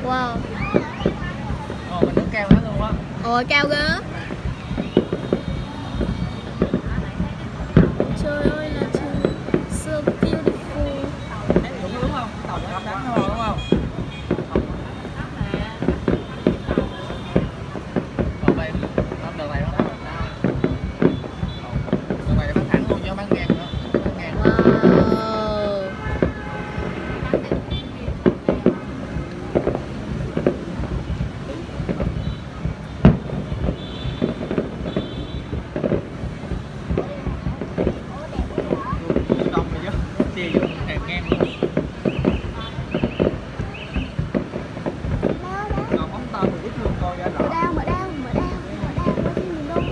Wow. Mình đứng cao đó luôn á. Ôi cao ghê. Trời ơi là trời. So beautiful. Đúng không? Tàu đánh đúng không? Còn đây đợt này nó đợt này nó thẳng luôn cho bán ngang nữa. Wow. Đông rồi chứ. Chia vô hàng ngang luôn. Còn móng tôm mình ít luôn coi ra rõ. Mở đao quay phim mình đâu.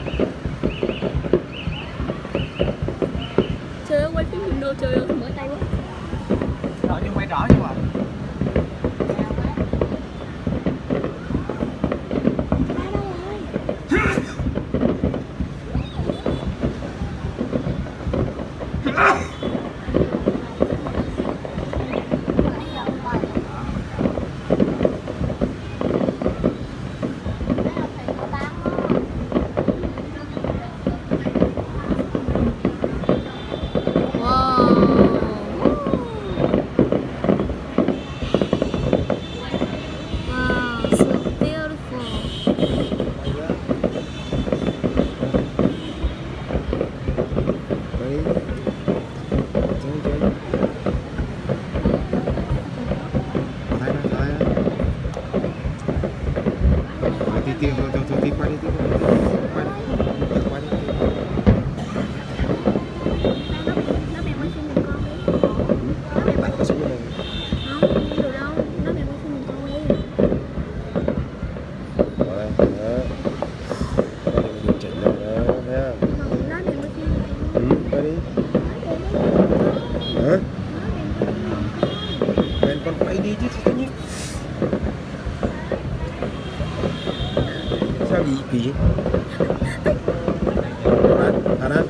Trời ơi quay phim mình đâu, trời ơi mở tay quá. Rõ nhưng quay rõ nhưng mà. Sao gì kỳ thật á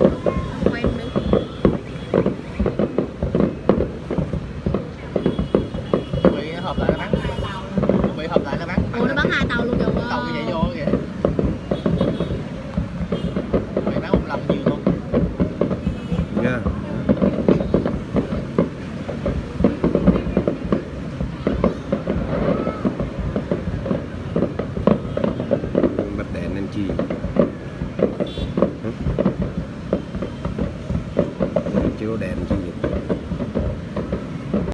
Bị hợp lại nó bắn. Bị hợp lại nó bắn. Ủa nó bắn hai tàu luôn rồi. Tàu như vậy vô kìa. Bị bắn một lần nhiều luôn. nha. Bật đèn lên chi chưa có đèn chi